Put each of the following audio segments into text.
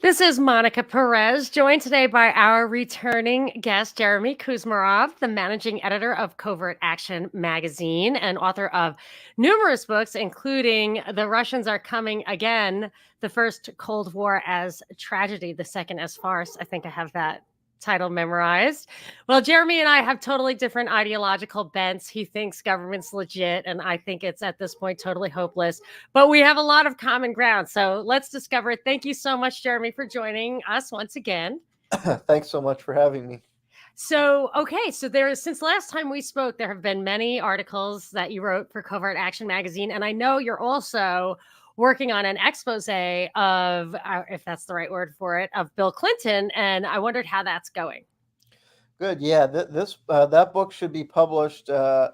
This is Monica Perez, joined today by our returning guest, Jeremy Kuzmarov, the managing editor of Covert Action Magazine and author of numerous books, including The Russians Are Coming Again, the first Cold War as tragedy, the second as farce. I think I have that title memorized. Well, Jeremy and I have totally different ideological bents. He thinks government's legit, and I think it's at this point totally hopeless. But we have a lot of common ground. So let's discover it. Thank you so much, Jeremy, for joining us once again. Thanks so much for having me. So since last time we spoke, there have been many articles that you wrote for Covert Action Magazine. And I know you're also working on an expose of, if that's the right word for it, of Bill Clinton. And I wondered how that's going. Good. Yeah, that book should be published. I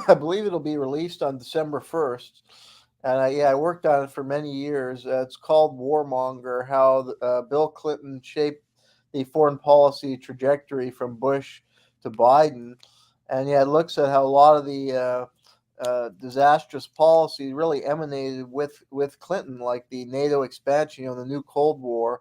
believe it'll be released on December 1st. And I worked on it for many years. It's called Warmonger, how Bill Clinton shaped the foreign policy trajectory from Bush to Biden. And it looks at how a lot of the disastrous policy really emanated with Clinton, like the NATO expansion, the new Cold War.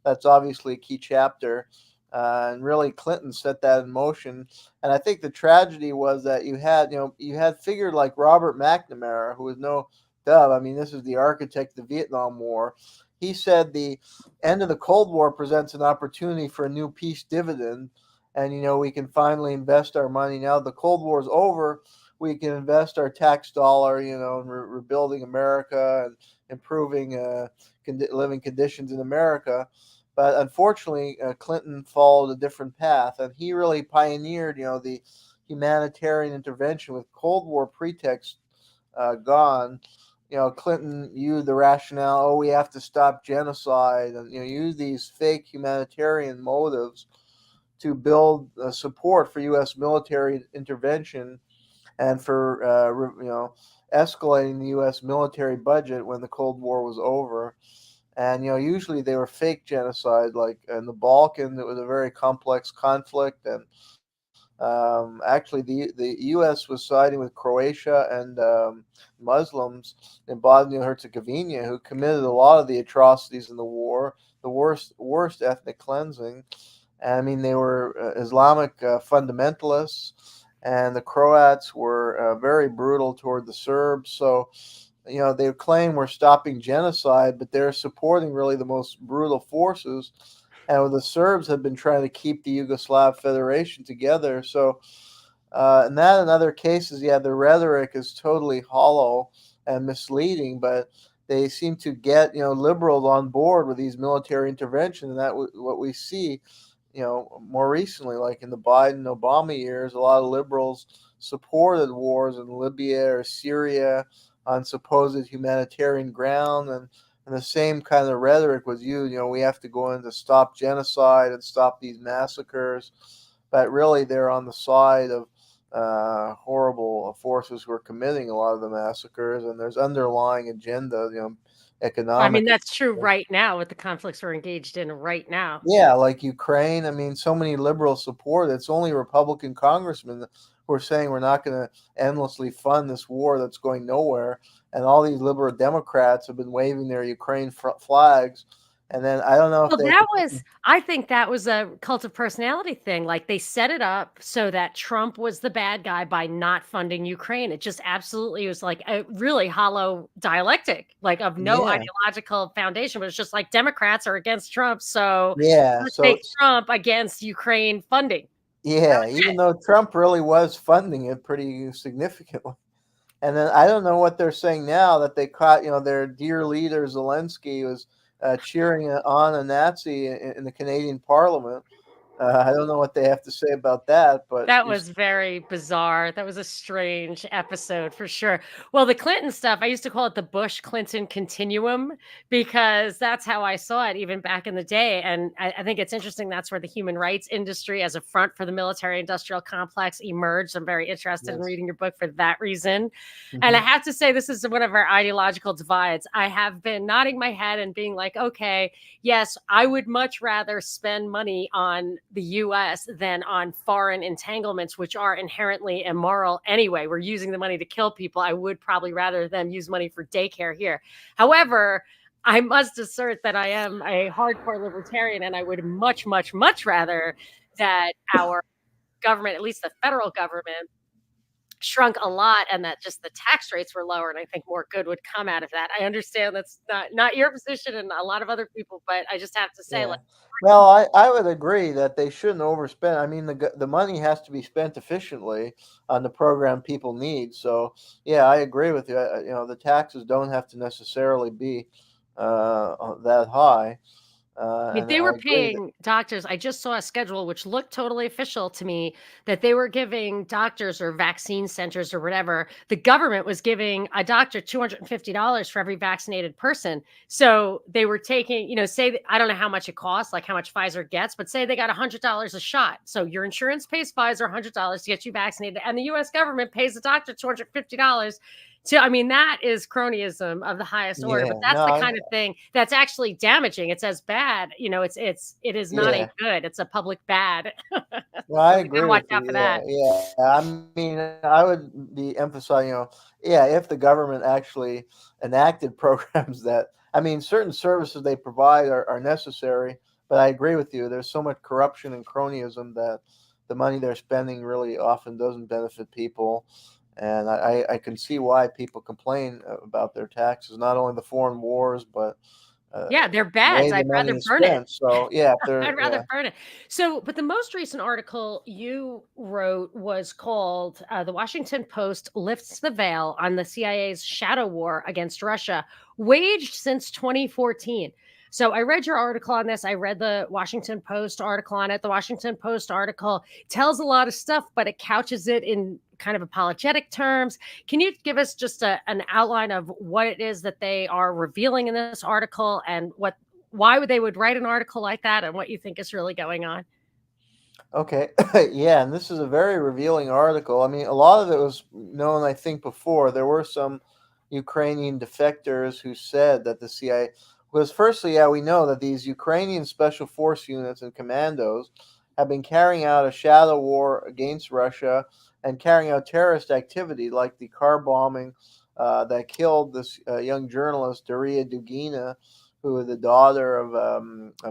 That's obviously a key chapter. And really Clinton set that in motion. And I think the tragedy was that you had figures like Robert McNamara, who was no dub. I mean, this is the architect of the Vietnam War. He said the end of the Cold War presents an opportunity for a new peace dividend. And, we can finally invest our money. Now the Cold War is over. We can invest our tax dollar, in rebuilding America and improving living conditions in America. But unfortunately, Clinton followed a different path, and he really pioneered, the humanitarian intervention with Cold War pretext gone. Clinton used the rationale, we have to stop genocide, and use these fake humanitarian motives to build support for U.S. military intervention and for escalating the U.S. military budget when the Cold War was over. And usually they were fake genocide, like in the Balkans. It was a very complex conflict, and actually the U.S. was siding with Croatia and Muslims in Bosnia and Herzegovina, who committed a lot of the atrocities in the war, the worst ethnic cleansing. And I mean, they were Islamic fundamentalists, and the Croats were very brutal toward the Serbs. So, they claim we're stopping genocide, but they're supporting really the most brutal forces. And the Serbs have been trying to keep the Yugoslav Federation together. So, and that and other cases, the rhetoric is totally hollow and misleading, but they seem to get, liberals on board with these military interventions. And that's what we see, more recently, like in the Biden-Obama years, a lot of liberals supported wars in Libya or Syria on supposed humanitarian ground, and the same kind of rhetoric was used. We have to go in to stop genocide and stop these massacres, but really they're on the side of horrible forces who are committing a lot of the massacres, and there's underlying agenda, economic. I mean, that's true right now with the conflicts we're engaged in right now. Yeah, like Ukraine. I mean, so many liberals support it. It's only Republican congressmen who are saying we're not going to endlessly fund this war that's going nowhere. And all these liberal Democrats have been waving their Ukraine flags. And then I don't know if I think that was a cult of personality thing. Like they set it up so that Trump was the bad guy by not funding Ukraine. It just absolutely was like a really hollow dialectic, like of no ideological foundation, but it's just like Democrats are against Trump. So let's take Trump against Ukraine funding. Yeah, even though Trump really was funding it pretty significantly. And then I don't know what they're saying now that they caught, their dear leader Zelensky was cheering on a Nazi in the Canadian Parliament. I don't know what they have to say about that, but That was very bizarre. That was a strange episode for sure. Well, the Clinton stuff, I used to call it the Bush-Clinton continuum because that's how I saw it even back in the day. And I think it's interesting that's where the human rights industry as a front for the military-industrial complex emerged. I'm very interested in yes. reading your book for that reason. And I Hmm. have to say, this is one of our ideological divides. I have been nodding my head and being like, okay, yes, I would much rather spend money on the US than on foreign entanglements, which are inherently immoral anyway. We're using the money to kill people. I would probably rather them use money for daycare here. However, I must assert that I am a hardcore libertarian and I would much, much, much rather that our government, at least the federal government, shrunk a lot and that just the tax rates were lower, and I think more good would come out of that. I understand that's not your position and a lot of other people, but I just have to say, like, Yeah. Well, I would agree that they shouldn't overspend. I mean, the money has to be spent efficiently on the program people need. So, yeah, I agree with you. The taxes don't have to necessarily be that high, I mean, and they I were agree that paying doctors. I just saw a schedule which looked totally official to me that they were giving doctors or vaccine centers or whatever. The government was giving a doctor $250 for every vaccinated person. So they were taking, say, I don't know how much it costs, like how much Pfizer gets, but say they got $100 a shot. So your insurance pays Pfizer $100 to get you vaccinated, and the US government pays the doctor $250. So, I mean, that is cronyism of the highest order, but yeah, that's no, the kind of thing that's actually damaging. It's as bad, it is not a yeah. good. It's a public bad. Well, So I we gotta agree watch with out you. for Yeah, that. yeah. I mean, I would be emphasizing, yeah, if the government actually enacted programs that, I mean, certain services they provide are necessary, but I agree with you. There's so much corruption and cronyism that the money they're spending really often doesn't benefit people. And I can see why people complain about their taxes, not only the foreign wars, but uh, Yeah, they're the bads. way the I'd money rather is burn it. spent. So, yeah, if they're, I'd rather yeah. burn it. So, but the most recent article you wrote was called The Washington Post Lifts the Veil on the CIA's Shadow War Against Russia, waged since 2014. So, I read your article on this. I read the Washington Post article on it. The Washington Post article tells a lot of stuff, but it couches it in kind of apologetic terms. Can you give us just an outline of what it is that they are revealing in this article and why would they would write an article like that and what you think is really going on? Okay. Yeah, and this is a very revealing article. I mean, a lot of it was known, I think, before. There were some Ukrainian defectors who said that the CIA, because firstly, yeah, we know that these Ukrainian special force units and commandos have been carrying out a shadow war against Russia and carrying out terrorist activity like the car bombing that killed this young journalist, Daria Dugina, who was the daughter of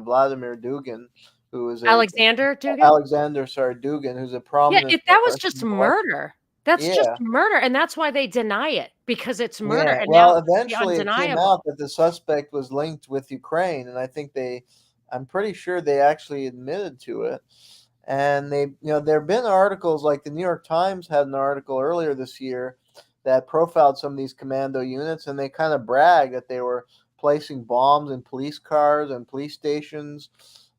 Vladimir Dugin, who was a Alexander Dugin? Alexander Sardugan, who's a Yeah, prominent that was just Russian intellectual. murder. That's just Yeah, murder, and that's why they deny it, because it's murder, yeah. and now Well, it's the eventually it came undeniable. out that the suspect was linked with Ukraine, and I'm pretty sure they actually admitted to it. And there have been articles like the New York Times had an article earlier this year that profiled some of these commando units, and they kind of bragged that they were placing bombs in police cars and police stations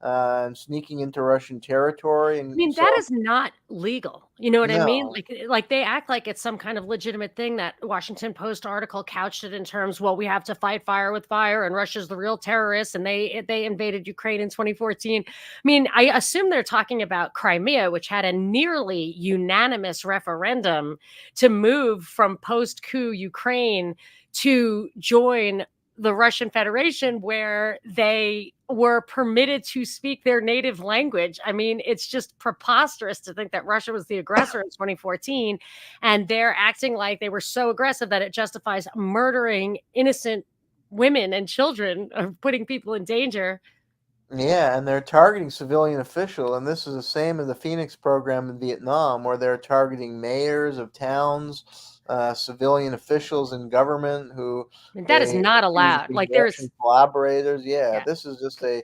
and sneaking into Russian territory. I And mean, that so, is not legal. You know what I mean? no, Like they act like it's some kind of legitimate thing. That Washington Post article couched it in terms, well, we have to fight fire with fire, and Russia's the real terrorist, and they invaded Ukraine in 2014. I mean, I assume they're talking about Crimea, which had a nearly unanimous referendum to move from post-coup Ukraine to join the Russian Federation, where they were permitted to speak their native language. I mean, it's just preposterous to think that Russia was the aggressor in 2014, and they're acting like they were so aggressive that it justifies murdering innocent women and children, of putting people in danger. yeah, and they're targeting civilian officials, and this is the same as the Phoenix program in Vietnam, where they're targeting mayors of towns, civilian officials in government who I mean, that is they not accuse of allowed. being Like Russian collaborators. Yeah, yeah, this is just a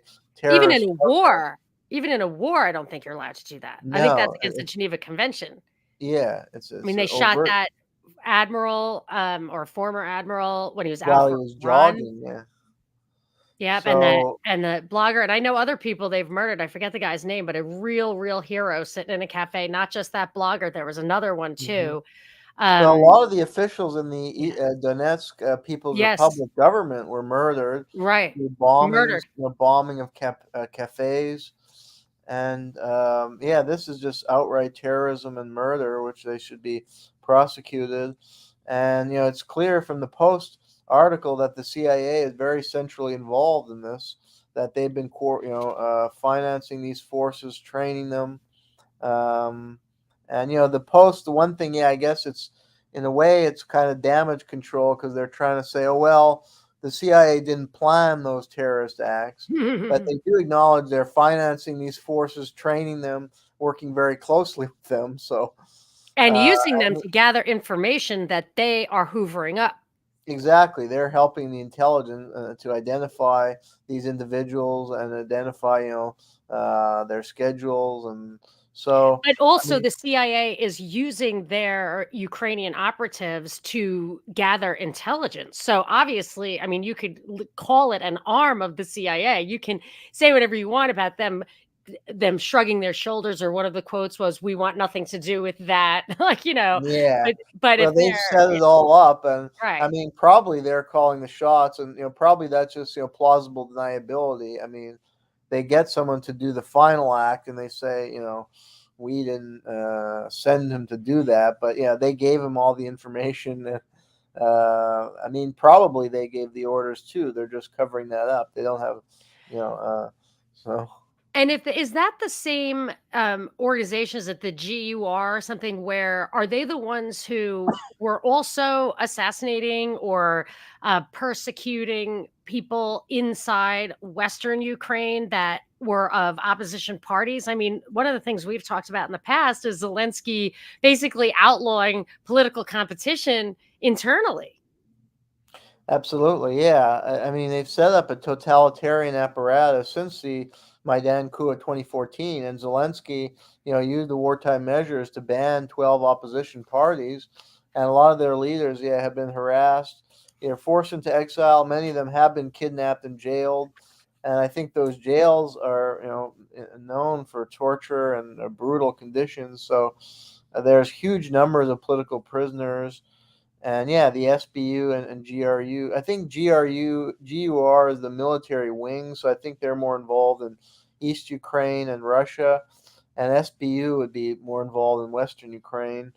even in terrorist a program. war, even in a war, I don't think you're allowed to do that. I think that's No, against the Geneva Convention. yeah, I mean, it's they shot overt that admiral, or former admiral when he was out while for he a was run. jogging. Yeah, Yep, So and the blogger, and I know other people they've murdered. I forget the guy's name, but a real hero sitting in a cafe. Not just that blogger. There was another one mhm. too. Well, a Um, lot of the officials in the yeah. Donetsk People's Yes. Republic government were murdered Right. through bombings, Murdered. bombing of cafes, and yeah, this is just outright terrorism and murder, which they should be prosecuted. And it's clear from the Post article that the CIA is very centrally involved in this. That they've been, financing these forces, training them. Um, and the Post, the one thing, yeah, I guess it's in a way it's kind of damage control because they're trying to say, oh well, the CIA didn't plan those terrorist acts, but they do acknowledge they're financing these forces, training them, working very closely with them. So And uh, using them to gather information that they are hoovering up. exactly, they're helping the intelligence to identify these individuals and identify, their schedules, and so But I also mean, the CIA is using their Ukrainian operatives to gather intelligence. So obviously, I mean, you could call it an arm of the CIA. You can say whatever you want about them shrugging their shoulders, or one of the quotes was, "We want nothing to do with that." Like, yeah. but Well, if they've they're set it all up, and I right. mean, probably they're calling the shots, and probably that's just plausible deniability. I mean, they get someone to do the final act, and they say, we didn't send him to do that, but yeah, they gave him all the information. I mean, probably they gave the orders too. They're just covering that up. They don't have, you know, so And if is that the same, organization? Is it the GUR or something, where are they the ones who were also assassinating or, persecuting people inside Western Ukraine that were of opposition parties? I mean, one of the things we've talked about in the past is Zelensky basically outlawing political competition internally. absolutely, yeah. I mean, they've set up a totalitarian apparatus since the Maidan coup of 2014, and Zelensky, used the wartime measures to ban 12 opposition parties, and a lot of their leaders, yeah, have been harassed, forced into exile. Many of them have been kidnapped and jailed, and I think those jails are, known for torture and brutal conditions. So there's huge numbers of political prisoners, and yeah, the SBU and GRU. I think GUR is the military wing, so I think they're more involved in East Ukraine and Russia, and SBU would be more involved in Western Ukraine.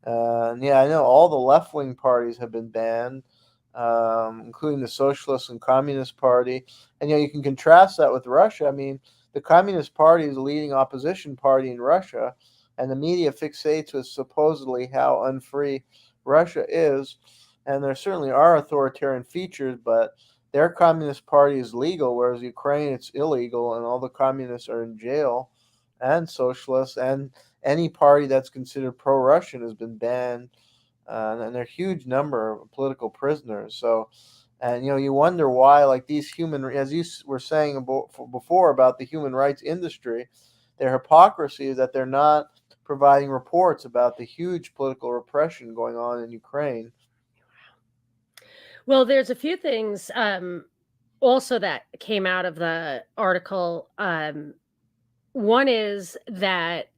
And yeah, I know all the left wing parties have been banned, including the Socialist and Communist Party. And you can contrast that with Russia. I mean, the Communist Party is the leading opposition party in Russia, and the media fixates with supposedly how unfree Russia is. And there certainly are authoritarian features, but their Communist Party is legal, whereas Ukraine it's illegal, and all the communists are in jail, and socialists, and any party that's considered pro-Russian has been banned, and there are a huge number of political prisoners. So, and you wonder why, like these as you were saying before about the human rights industry, their hypocrisy is that they're not providing reports about the huge political repression going on in Ukraine. Well, there's a few things, also that came out of the article. One is that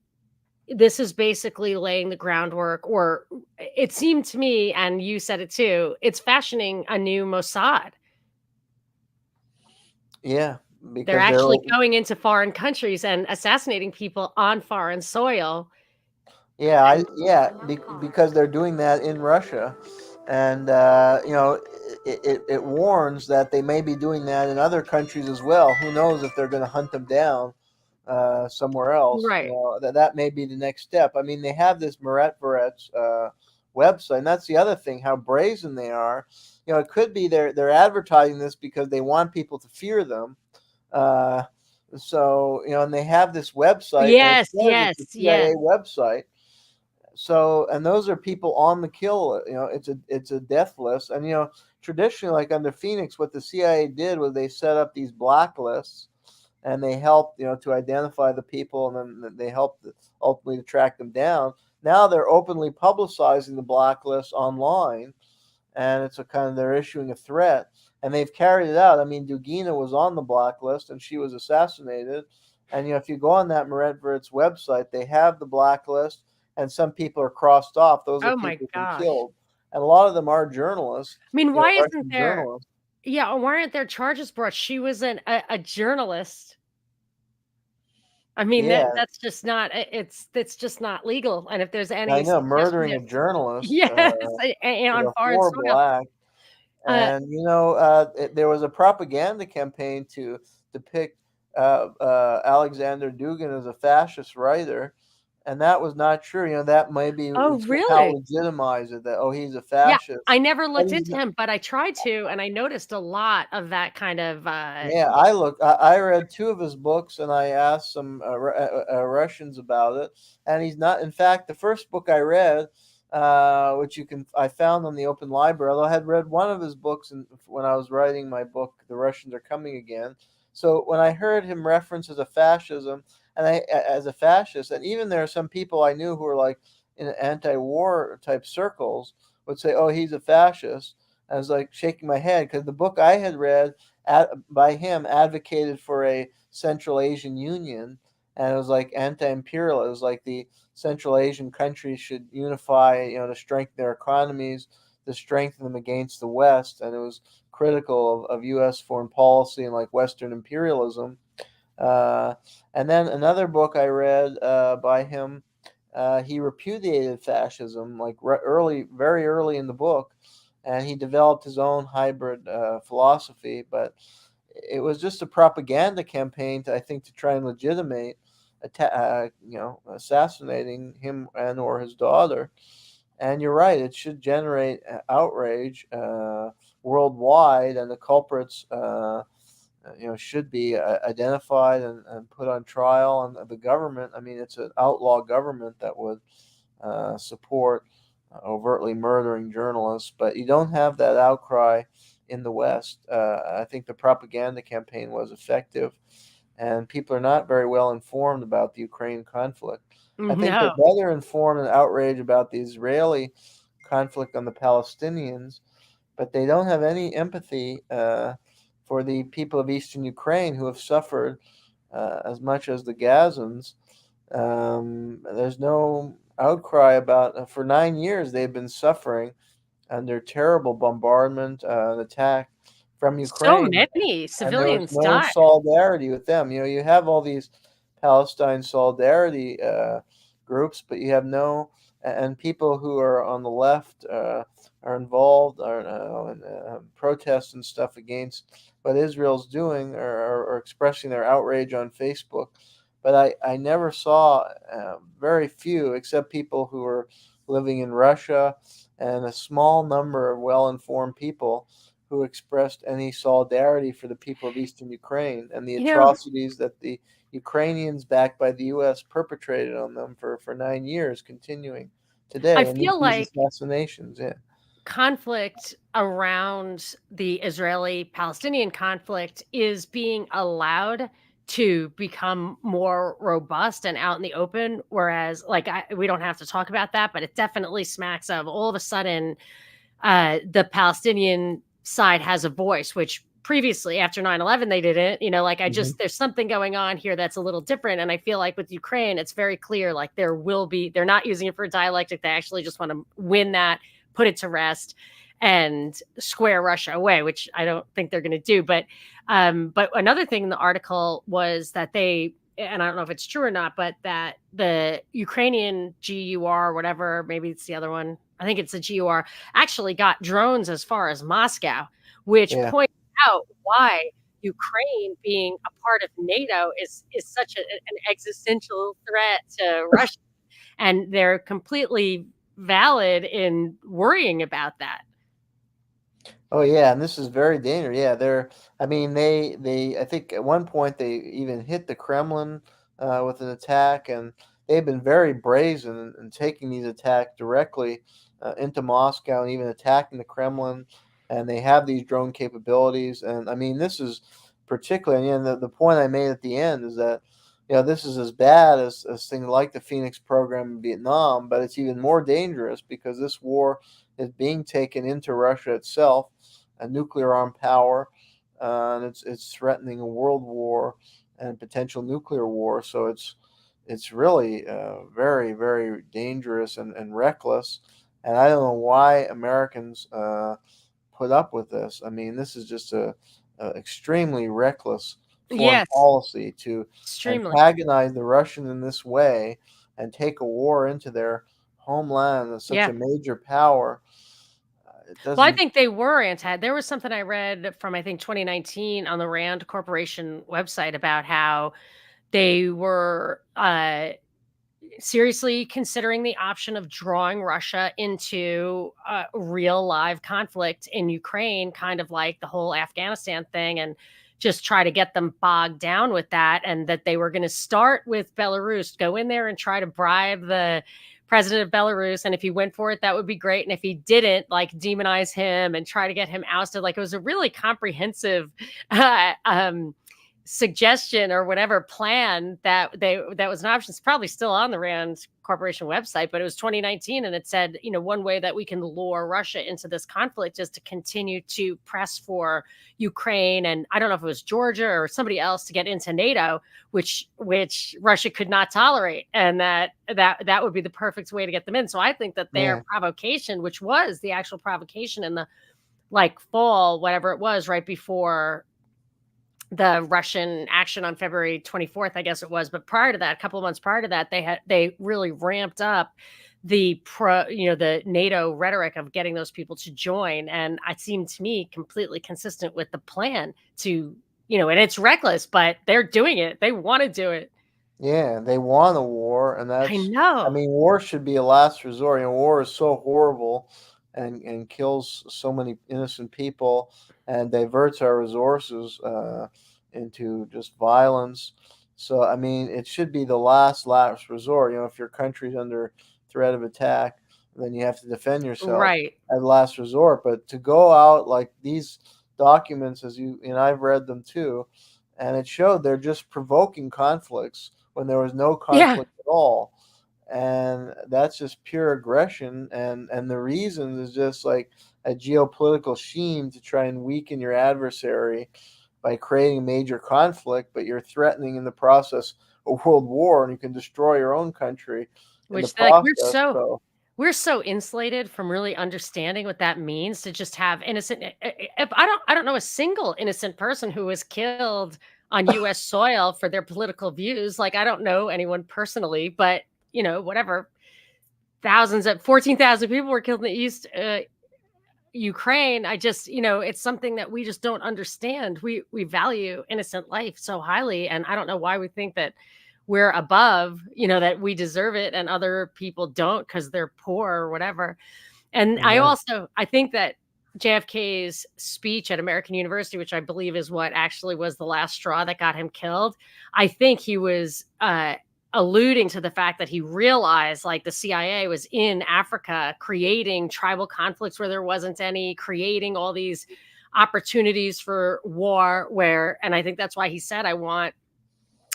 this is basically laying the groundwork, or it seemed to me, and you said it too, it's fashioning a new Mossad. Yeah, They're because they're actually going into foreign countries and assassinating people on foreign soil. yeah, And because they're doing that in Russia, and it warns that they may be doing that in other countries as well. Who knows if they're going to hunt them down somewhere else? right. That may be the next step. I mean, they have this Murat Baret's website, and that's the other thing, how brazen they are. It could be they're advertising this because they want people to fear them. Uh, so and they have this website, and it Yes, says it's a yes, yes. CIA website. So, and those are people on the kill. It's a death list, and traditionally, like under Phoenix, what the CIA did was they set up these blacklists, and they helped to identify the people, and then they helped ultimately to track them down. Now they're openly publicizing the blacklist online, and it's a kind of they're issuing a threat, and they've carried it out. I mean, Dugina was on the blacklist, and she was assassinated. And if you go on that Meretverit's website, they have the blacklist, and some people are crossed off. Those are Oh my people who've been gosh. killed, and a lot of them are journalists, I mean, why isn't Russian there journalists. yeah, why aren't there charges brought? She was a journalist. I mean, Yeah, that's just not it's just not legal, and if there's I any know, suggestion murdering that a journalist. yes, on Is a foreign horrible soil. act. Uh, And there was a propaganda campaign to depict Alexander Dugin as a fascist writer, and that was not true. That maybe oh, somehow really? legitimize it that he's a Yeah, fascist, I never but looked he's into not. him, but I tried to, and I noticed a lot of that kind of, Yeah, I look. I read two of his books, and I asked some Russians about it, and he's not. In fact, the first book I read, which I found on the Open Library, although I had read one of his books when I was writing my book, "The Russians Are Coming Again." So when I heard him reference as a fascism, as a fascist, and even there are some people I knew who were like in anti-war type circles would say, "Oh, he's a fascist." I was like shaking my head because the book I had read by him advocated for a Central Asian Union, and it was like anti-imperial. It was like the Central Asian countries should unify, to strengthen their economies, to strengthen them against the West, and it was critical of U.S. foreign policy and like Western imperialism. Uh, and then another book I read by him, he repudiated fascism like very early in the book, and he developed his own hybrid philosophy. But it was just a propaganda campaign I think, to try and legitimate, assassinating him and or his daughter. And you're right; it should generate outrage worldwide, and the culprits. Should be identified and put on trial. And the government, I mean, it's an outlaw government that would support overtly murdering journalists, but you don't have that outcry in the West. I think the propaganda campaign was effective, and people are not very well informed about the Ukraine conflict. I think they're no. better informed and outraged about the Israeli conflict on the Palestinians, but they don't have any empathy for the people of eastern Ukraine who have suffered as much as the Gazans. There's no outcry about for 9 years they've been suffering under terrible bombardment and attack from So Ukraine, many and there was civilians no died. solidarity with them. You have all these Palestine solidarity groups, but you have no, and people who are on the left are involved in protests and stuff against what Israel's doing, or expressing their outrage on Facebook. But I never saw very few, except people who were living in Russia, and a small number of well-informed people who expressed any solidarity for the people of eastern Ukraine and the You know, atrocities that the Ukrainians, backed by the U.S., perpetrated on them for 9 years, continuing I today. And feel these like assassinations, yeah. conflict around the Israeli-Palestinian conflict is being allowed to become more robust and out in the open, whereas, like, we don't have to talk about that, but it definitely smacks of all of a sudden, the Palestinian side has a voice, which previously after 9/11 they didn't. Like, Hmm. there's something going on here that's a little different, and I feel like with Ukraine it's very clear, like, they're not using it for dialectic. They actually just want to win that, put it to rest, and square Russia away, which I don't think they're going to do. But another thing in the article was that and I don't know if it's true or not, but that the Ukrainian GUR, whatever, maybe it's the other one, I think it's the GUR, actually got drones as far as Moscow, which Yeah. points out why Ukraine being a part of NATO is such an existential threat to Russia, and they're completely valid in worrying about that. Oh yeah, and this is very dangerous. Yeah, I mean, I think at one point they even hit the Kremlin with an attack, and they've been very brazen in taking these attacks directly into Moscow, and even attacking the Kremlin. And they have these drone capabilities, and I mean, this is particularly, and the point I made at the end is that this is as bad as things like the Phoenix program in Vietnam, but it's even more dangerous because this war is being taken into Russia itself, a nuclear armed power, and it's threatening a world war and potential nuclear war. So it's really very, very dangerous and reckless. And I don't know why Americans put up with this. I mean, this is just a extremely reckless foreign Yes, policy to extremely. antagonize the Russians in this way and take a war into their homeland as such Yeah. a major power. It Well, I doesn't. think they were anti. There was something I read from, I think, 2019 on the Rand Corporation website about how they were seriously considering the option of drawing Russia into a real live conflict in Ukraine, kind of like the whole Afghanistan thing, and just try to get them bogged down with that. And that they were going to start with Belarus, go in there and try to bribe the president of Belarus. And if he went for it, that would be great. And if he didn't, like, demonize him and try to get him ousted. Like, it was a really comprehensive suggestion or whatever plan that was an option. It's probably still on the Rand Corporation website, but it was 2019, and it said, one way that we can lure Russia into this conflict is to continue to press for Ukraine, and I don't know if it was Georgia or somebody else, to get into NATO, which Russia could not tolerate, and that would be the perfect way to get them in. So I think that their Yeah, provocation, which was the actual provocation in the, like, fall, whatever it was, right before the Russian action on February 24th, I guess it was. But prior to that, a couple of months prior to that, they really ramped up the NATO rhetoric of getting those people to join. And it seemed to me completely consistent with the plan to, and it's reckless, but they're doing it. They want to do it. yeah, they want a war, and I I know. mean, war should be a last resort. War is so horrible and kills so many innocent people and diverts our resources into just violence. So, I mean, it should be the last resort. If your country's under threat of attack, then you have to defend yourself Right. at last resort. But to go out like these documents, and I've read them too, and it showed they're just provoking conflicts when there was no Yeah. conflict at all. And that's just pure aggression, and the reason is just like a geopolitical scheme to try and weaken your adversary by creating major conflict, but you're threatening in the process a world war, and you can destroy your own country in the Which, like, process. So we're so insulated from really understanding what that means to just have innocent. If I don't know a single innocent person who was killed on US soil for their political views. Like, I don't know anyone personally, but whatever, thousands of 14,000 people were killed in the East Ukraine. I just, it's something that we just don't understand. We value innocent life so highly, and I don't know why we think that we're above, that we deserve it and other people don't because they're poor or whatever. And yeah, I think that JFK's speech at American University, which I believe is what actually was the last straw that got him killed, I think he was alluding to the fact that he realized, like, the CIA was in Africa creating tribal conflicts where there wasn't any, creating all these opportunities for war, and I think that's why he said, I want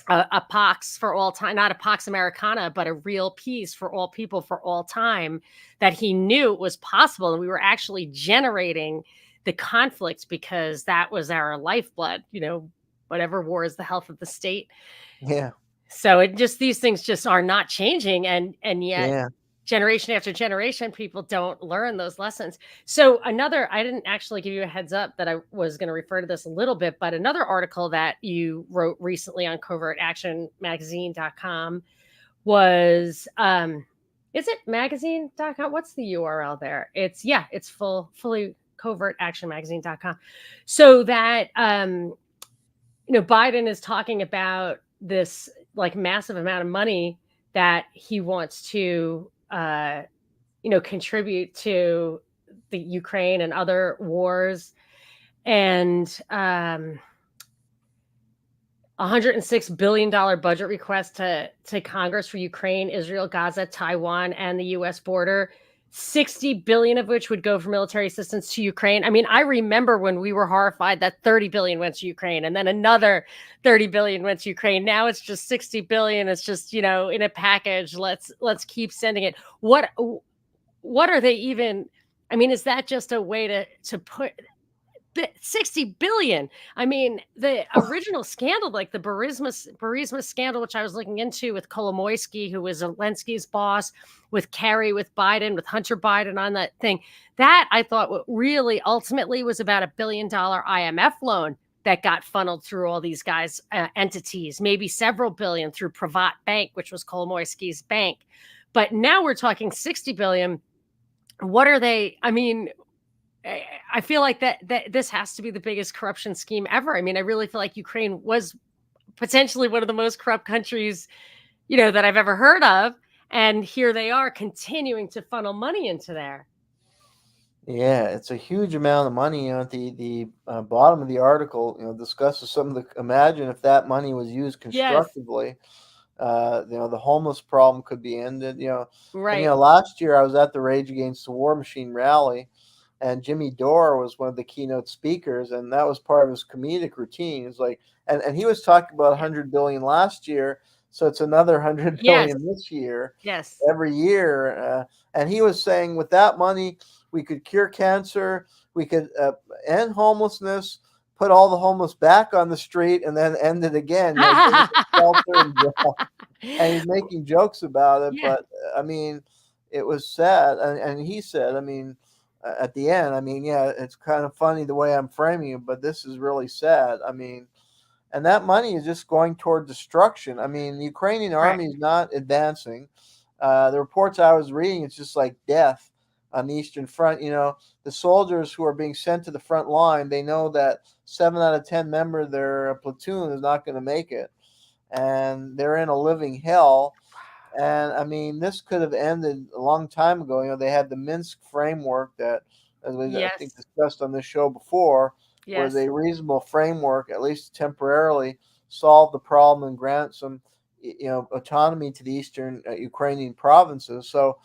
a Pax for all time, not a Pax Americana, but a real peace for all people for all time, that he knew it was possible. And we were actually generating the conflict because that was our lifeblood, whatever war is the health of the state. yeah, So these things just are not changing. And yet yeah, generation after generation, people don't learn those lessons. So I didn't actually give you a heads up that I was going to refer to this a little bit, but another article that you wrote recently on covertactionmagazine.com was, is it magazine.com? What's the URL there? It's fully covertactionmagazine.com. So that, Biden is talking about this, like, massive amount of money that he wants to, contribute to the Ukraine and other wars, and $106 billion budget request to Congress for Ukraine, Israel, Gaza, Taiwan, and the U.S. border. 60 billion of which would go for military assistance to Ukraine. I mean, I remember when we were horrified that 30 billion went to Ukraine and then another 30 billion went to Ukraine. Now it's just 60 billion. It's just, in a package. Let's keep sending it. What are they even? I mean, is that just a way to put 60 billion? I mean, the original scandal, like the Burisma scandal, which I was looking into with Kolomoisky, who was Zelensky's boss, with Kerry, with Biden, with Hunter Biden on that thing, that I thought really ultimately was about $1 billion IMF loan that got funneled through all these guys' entities, maybe several billion through Privat Bank, which was Kolomoisky's bank. But now we're talking 60 billion. What are they? I mean, I feel like that this has to be the biggest corruption scheme ever. I mean, I really feel like Ukraine was potentially one of the most corrupt countries, that I've ever heard of. And here they are continuing to funnel money into there. Yeah, it's a huge amount of money. At the bottom of the article, discusses some of the. Imagine if that money was used Yes. constructively. The homeless problem could be ended. And Right. last year I was at the Rage Against the War Machine rally, and Jimmy Dore was one of the keynote speakers, and that was part of his comedic routine. It's like, and he was talking about 100 billion last year, so it's another 100 Yes. billion this year. Yes. Every year, and he was saying with that money we could cure cancer, we could end homelessness, put all the homeless back on the street, and then end it again. Give them shelter and job. And he's making jokes about it, Yeah. but I mean, it was sad. And he said, I mean, at the end, I mean, yeah, it's kind of funny the way I'm framing it, but this is really sad. I mean, and that money is just going toward destruction. I mean, the Ukrainian Correct. army is not advancing. The reports I was reading, it's just like death on the Eastern Front. The soldiers who are being sent to the front line, they know that 7 out of 10 members of their platoon is not going to make it, and they're in a living hell. And I mean, this could have ended a long time ago. They had the Minsk framework that, as we I think Yes. discussed on this show before, was Yes. a reasonable framework, at least temporarily, solve the problem and grant some, autonomy to the eastern Ukrainian provinces. So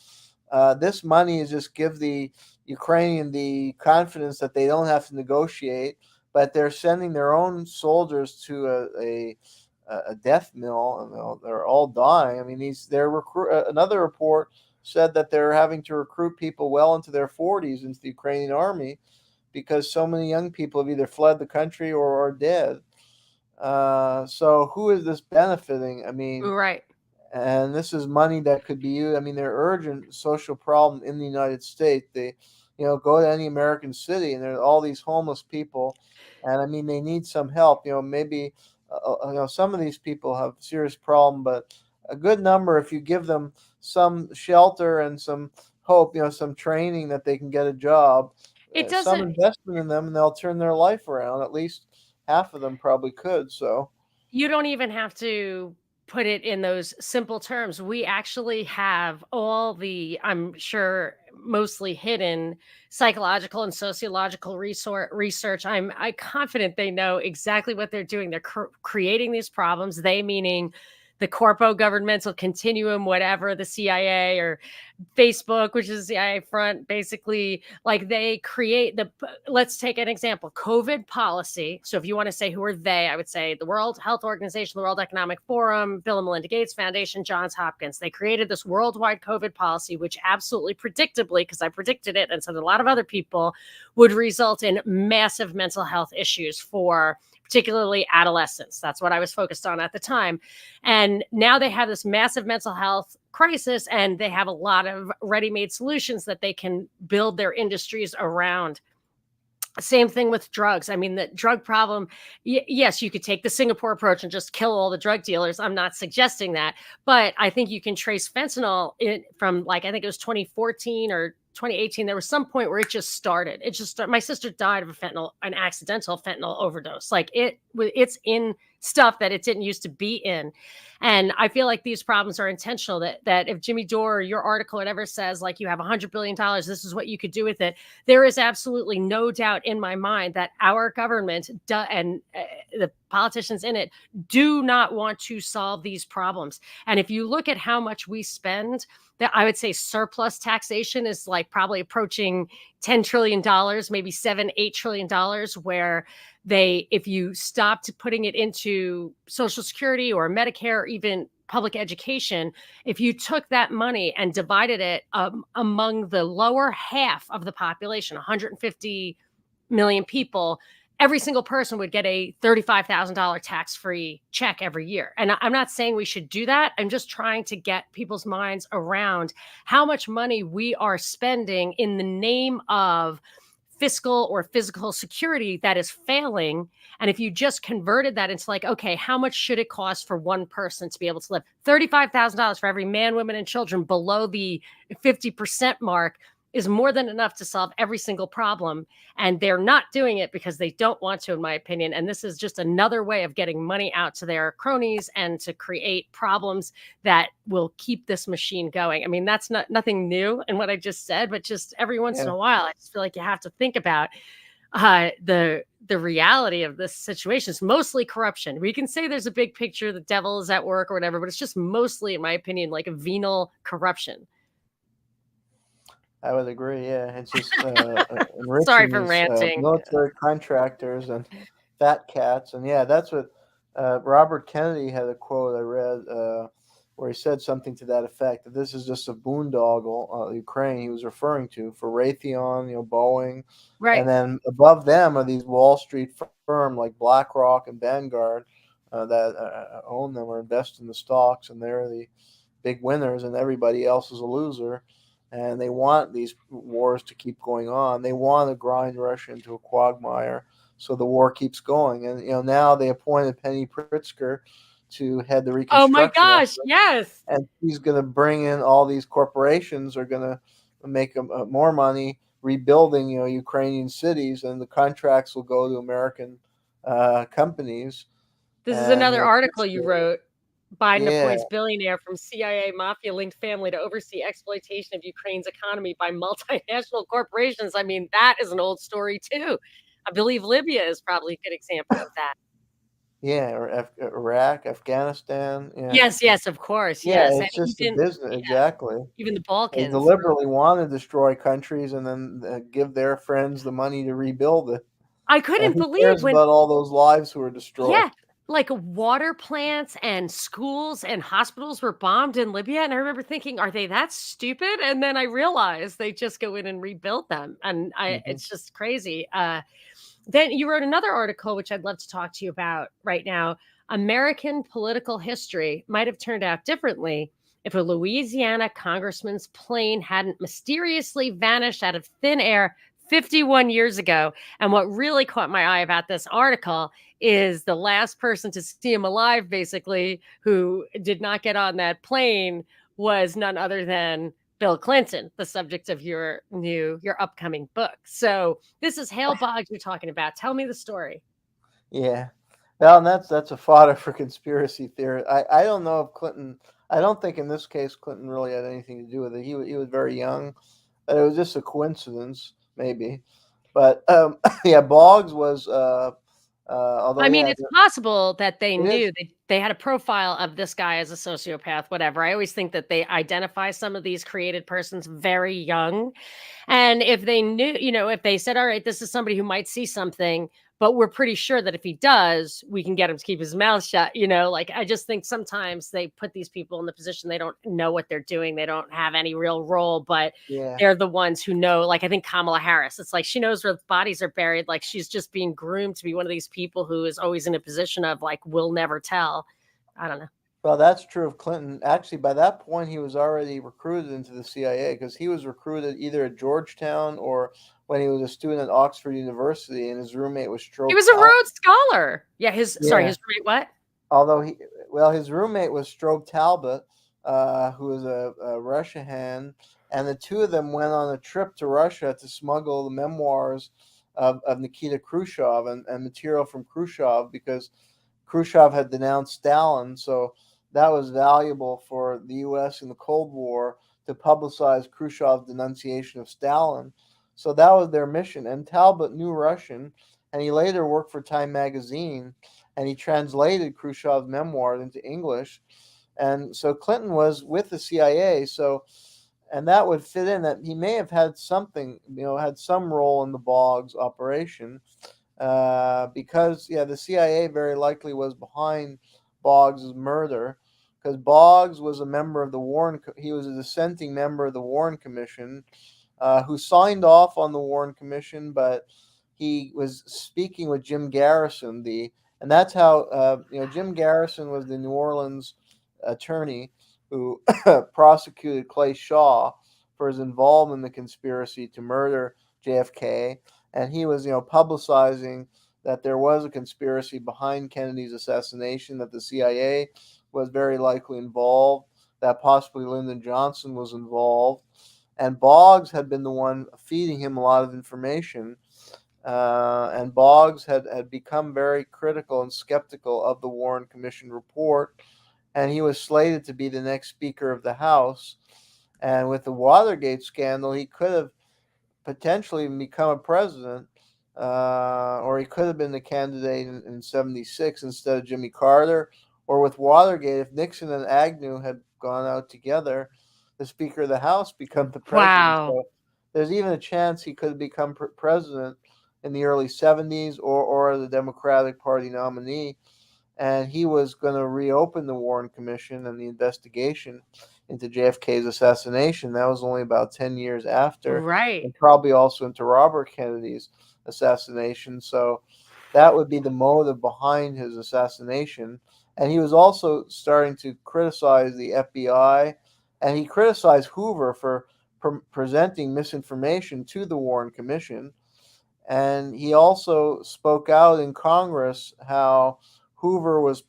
this money is just give the Ukrainian the confidence that they don't have to negotiate, but they're sending their own soldiers to a death mill, and they're all dying. I mean, another report said that they're having to recruit people well into their 40s into the Ukrainian army because so many young people have either fled the country or are dead. So who is this benefiting? I mean, Right. and this is money that could be used. I mean, they're urgent social problem in the United States. They, go to any American city, and there are all these homeless people, and I mean, they need some help. Maybe, some of these people have serious problem, but a good number, if you give them some shelter and some hope, some training that they can get a job, It some doesn't investment in them, and they'll turn their life around. At least half of them probably could. So. You don't even have to put it in those simple terms. We actually have all the, I'm sure, mostly hidden psychological and sociological research. I'm confident they know exactly what they're doing. They're creating these problems. They meaning the corpo governmental continuum, whatever, the CIA or Facebook, which is the CIA front, basically, like they create let's take an example, COVID policy. So if you want to say who are they, I would say the World Health Organization, the World Economic Forum, Bill and Melinda Gates Foundation, Johns Hopkins. They created this worldwide COVID policy, which absolutely predictably, because I predicted it and so did a lot of other people, would result in massive mental health issues for particularly adolescents. That's what I was focused on at the time. And now they have this massive mental health crisis, and they have a lot of ready-made solutions that they can build their industries around. Same thing with drugs. I mean, the drug problem, yes, you could take the Singapore approach and just kill all the drug dealers. I'm not suggesting that, but I think you can trace fentanyl from, like, I think it was 2014 or 2018. There was some point where it just started. My sister died of an accidental fentanyl overdose. Like it's in stuff that it didn't used to be in. And I feel like these problems are intentional, that if Jimmy Dore or your article, whatever, says like you have $100 billion, this is what you could do with it. There is absolutely no doubt in my mind that our government and the politicians in it do not want to solve these problems. And if you look at how much we spend, that I would say surplus taxation is like probably approaching $10 trillion, maybe $7-8 trillion, where if you stopped putting it into Social Security or Medicare or even public education, if you took that money and divided it among the lower half of the population, 150 million people, every single person would get a $35,000 tax-free check every year. And I'm not saying we should do that. I'm just trying to get people's minds around how much money we are spending in the name of fiscal or physical security that is failing. And if you just converted that into like, okay, how much should it cost for one person to be able to live? $35,000 for every man, women, and children below the 50% mark is more than enough to solve every single problem. And they're not doing it because they don't want to, in my opinion. And this is just another way of getting money out to their cronies and to create problems that will keep this machine going. I mean, that's nothing new in what I just said, but just every once in a while, I just feel like you have to think about the reality of this situation. Is mostly corruption. We can say there's a big picture, the devil is at work or whatever, but it's just mostly, in my opinion, like a venal corruption. I would agree. Yeah, it's just Sorry enriching for these ranting. military contractors and fat cats, and yeah, that's what Robert Kennedy had a quote I read where he said something to that effect, that this is just a boondoggle, Ukraine he was referring to, for Raytheon, Boeing, Right. and then above them are these Wall Street firms like BlackRock and Vanguard that own them or invest in the stocks, and they're the big winners, and everybody else is a loser. And they want these wars to keep going on. They want to grind Russia into a quagmire, so the war keeps going. And now they appointed Penny Pritzker to head the Oh my reconstruction gosh, effort, yes. and she's going to bring in all these corporations are going to make more money rebuilding, Ukrainian cities, and the contracts will go to American companies. This is And another article you Pritzker, wrote. Biden yeah, appoints billionaire from CIA mafia-linked family to oversee exploitation of Ukraine's economy by multinational corporations. I mean, that is an old story too. I believe Libya is probably a good example of that. yeah, or Iraq, Afghanistan, yeah. Yes, yes, of course, Yeah, yes, and it's just a even business, exactly. even the They Balkans were. deliberately want to destroy countries and then give their friends the money to rebuild it. I couldn't Who believe cares when. about all those lives who were destroyed? Yeah, like water plants and schools and hospitals were bombed in Libya, and I remember thinking, "Are they that stupid?" And then I realized they just go in and rebuild them, and Mhm. it's just crazy. Then you wrote another article, which I'd love to talk to you about right now. American political history might have turned out differently if a Louisiana congressman's plane hadn't mysteriously vanished out of thin air 51 years ago. And what really caught my eye about this article is the last person to see him alive, basically, who did not get on that plane was none other than Bill Clinton, the subject of your upcoming book. So this is Hale Boggs you're talking about. Tell me the story. Yeah. Well, and that's a fodder for conspiracy theory. I don't know if Clinton. I don't think in this case Clinton really had anything to do with it. He was very young. It was just a coincidence, maybe. But yeah, Boggs was. Although I mean, yeah, it's possible that they it is. knew they had a profile of this guy as a sociopath, whatever. I always think that they identify some of these created persons very young. And if they knew, if they said, all right, this is somebody who might see something, but we're pretty sure that if he does, we can get him to keep his mouth shut, like I just think sometimes they put these people in the position they don't know what they're doing. They don't have any real role, but Yeah. they're the ones who know. Like I think Kamala Harris, it's like she knows where the bodies are buried. Like she's just being groomed to be one of these people who is always in a position of like, we'll never tell. I don't know. Well, that's true of Clinton. Actually, by that point, he was already recruited into the CIA because he was recruited either at Georgetown or when he was a student at Oxford University, and his roommate was He Strobe was a Talbot. Rhodes Scholar. Yeah, Yeah, his roommate, what? although his roommate was Strobe Talbot, who was a Russia hand, and the two of them went on a trip to Russia to smuggle the memoirs of Nikita Khrushchev and material from Khrushchev because Khrushchev had denounced Stalin, so that was valuable for the U.S. in the Cold War to publicize Khrushchev's denunciation of Stalin. So that was their mission. And Talbot knew Russian, and he later worked for Time magazine, and he translated Khrushchev's memoirs into English. And so Clinton was with the CIA. So, and that would fit in that he may have had something, had some role in the Boggs operation, because the CIA very likely was behind Boggs's murder, because Boggs was a member of the Warren. He was a dissenting member of the Warren Commission, who signed off on the Warren Commission, but he was speaking with Jim Garrison. And that's how Jim Garrison was the New Orleans attorney who prosecuted Clay Shaw for his involvement in the conspiracy to murder JFK, and he was publicizing that there was a conspiracy behind Kennedy's assassination, that the CIA was very likely involved, that possibly Lyndon Johnson was involved, and Boggs had been the one feeding him a lot of information. And Boggs had become very critical and skeptical of the Warren Commission report, and he was slated to be the next Speaker of the House. And with the Watergate scandal, he could have potentially become a president, or he could have been the candidate in 76 instead of Jimmy Carter. Or with Watergate, if Nixon and Agnew had gone out together, the Speaker of the House become the president. Wow. So there's even a chance he could have become president in the early 70s, or the Democratic Party nominee. And he was going to reopen the Warren Commission and the investigation into JFK's assassination. That was only about 10 years after, Right. and probably also into Robert Kennedy's assassination. So that would be the motive behind his assassination. And he was also starting to criticize the FBI, and he criticized Hoover for presenting misinformation to the Warren Commission. And he also spoke out in Congress how Hoover was,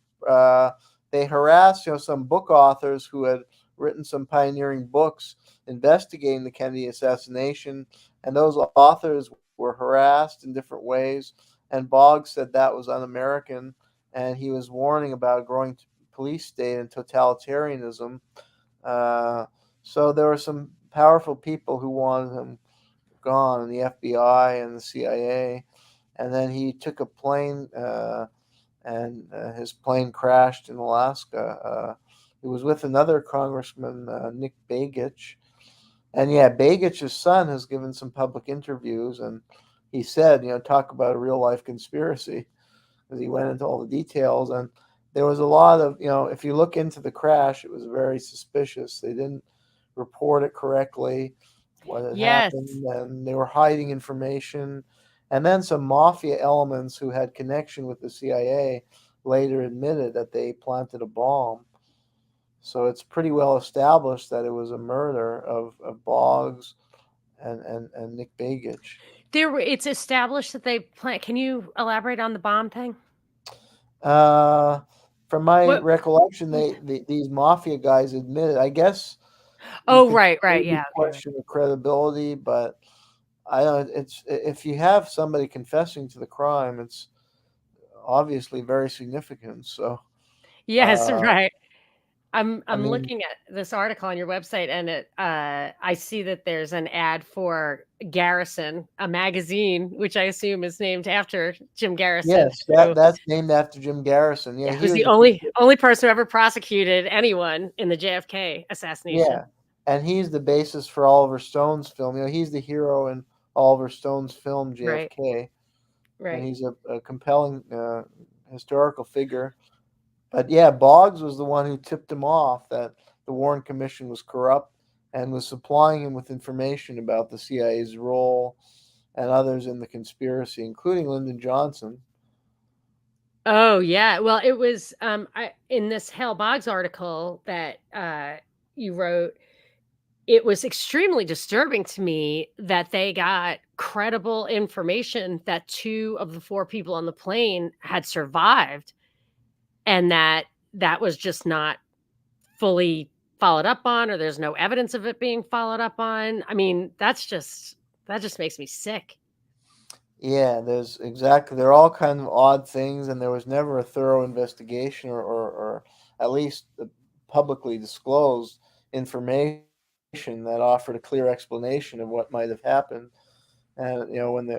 they harassed, some book authors who had written some pioneering books investigating the Kennedy assassination, and those authors were harassed in different ways. And Boggs said that was un-American, and he was warning about a growing police state and totalitarianism. So there were some powerful people who wanted him gone, the FBI and the CIA. And then he took a plane, and his plane crashed in Alaska. He was with another congressman, Nick Begich. And Begich's son has given some public interviews, and he said, talk about a real life conspiracy, because he went into all the details. And there was a lot of, if you look into the crash, it was very suspicious. They didn't report it correctly, what had happened, Yes. and they were hiding information. And then some mafia elements who had connection with the CIA later admitted that they planted a bomb. So it's pretty well established that it was a murder of Boggs and Nick Begich. It's established that they plant. Can you elaborate on the bomb thing? Uh, from my What? recollection, these mafia guys admitted. I guess you Oh, could right, right. maybe Yeah. Okay. question the credibility, but I don't. It's if you have somebody confessing to the crime, it's obviously very significant. So, Yes, uh, right. I I'm mean, looking at this article on your website, and I see that there's an ad for Garrison, a magazine, which I assume is named after Jim Garrison, yes, who, that's named after Jim Garrison. Yeah, yeah, he who's was the the only person who ever prosecuted anyone in the JFK assassination. yeah, and he's the basis for Oliver Stone's film. He's the hero in Oliver Stone's film Right, JFK, and right. he's a compelling historical figure. But yeah, Boggs was the one who tipped him off that the Warren Commission was corrupt and was supplying him with information about the CIA's role and others in the conspiracy, including Lyndon Johnson. Oh, yeah. Well, it was in this Hale Boggs article that you wrote. It was extremely disturbing to me that they got credible information that 2 of the 4 people on the plane had survived, and that was just not fully followed up on, or there's no evidence of it being followed up on. I mean, that just makes me sick. Yeah, there's exactly. They're all kind of odd things, and there was never a thorough investigation or at least publicly disclosed information that offered a clear explanation of what might have happened. And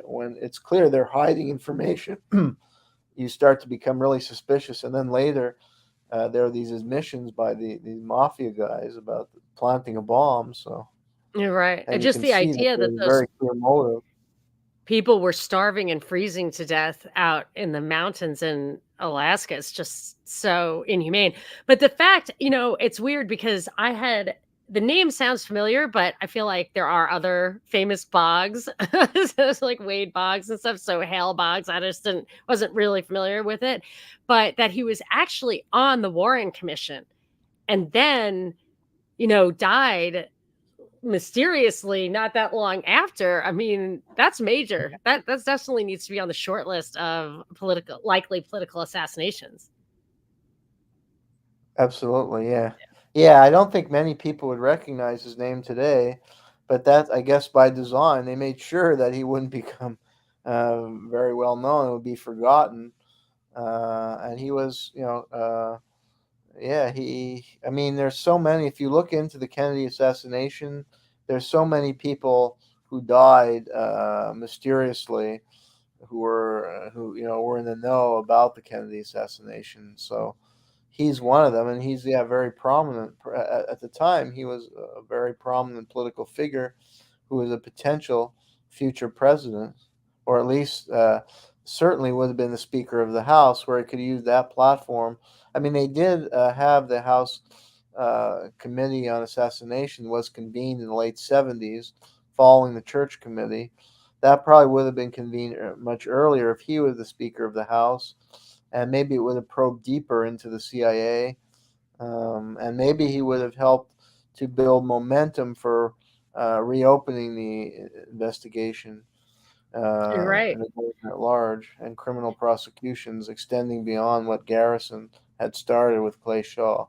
when it's clear they're hiding information, you start to become really suspicious. And then later, there are these admissions by these mafia guys about planting a bomb. So, You're right, and and you just can the see that idea that there's a those very clear motive. people were starving and freezing to death out in the mountains in Alaska is just so inhumane. But the fact, it's weird because the name sounds familiar, but I feel like there are other famous bogs. So it's like Wade Boggs and stuff. So Hale Boggs, I just wasn't really familiar with it. But that he was actually on the Warren Commission and then, died mysteriously not that long after. I mean, that's major. That's definitely needs to be on the short list of likely political assassinations. Absolutely, yeah. Yeah, I don't think many people would recognize his name today, but that, I guess, by design, they made sure that he wouldn't become very well known. It would be forgotten. And he was, yeah, I mean, there's so many. If you look into the Kennedy assassination, there's so many people who died mysteriously, who were in the know about the Kennedy assassination. So he's one of them, and he's, yeah, very prominent. At the time. He was a very prominent political figure who was a potential future president, or at least certainly would have been the Speaker of the House, where he could use that platform. I mean, they did have the House Committee on Assassination was convened in the late 70s, following the Church Committee. That probably would have been convened much earlier if he was the Speaker of the House, and maybe it would have probed deeper into the CIA, and maybe he would have helped to build momentum for reopening the investigation You're right. and the government at large, and criminal prosecutions extending beyond what Garrison had started with Clay Shaw,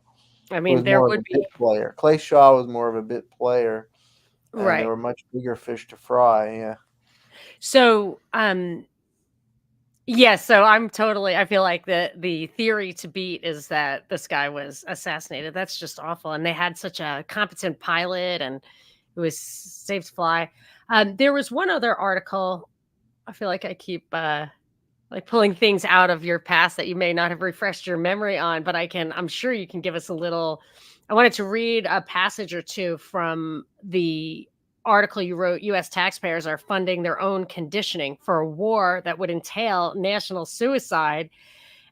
I who mean, was there more of would a be bit player. Clay Shaw was more of a bit player, and there right. were much bigger fish to fry. Yeah. So, yes, so I feel like the theory to beat is that this guy was assassinated. That's just awful. And they had such a competent pilot and who was safe to fly. There was one other article. I feel like I keep like pulling things out of your past that you may not have refreshed your memory on, but I'm sure you can give us a little. I wanted to read a passage or two from the article you wrote. US taxpayers are funding their own conditioning for a war that would entail national suicide.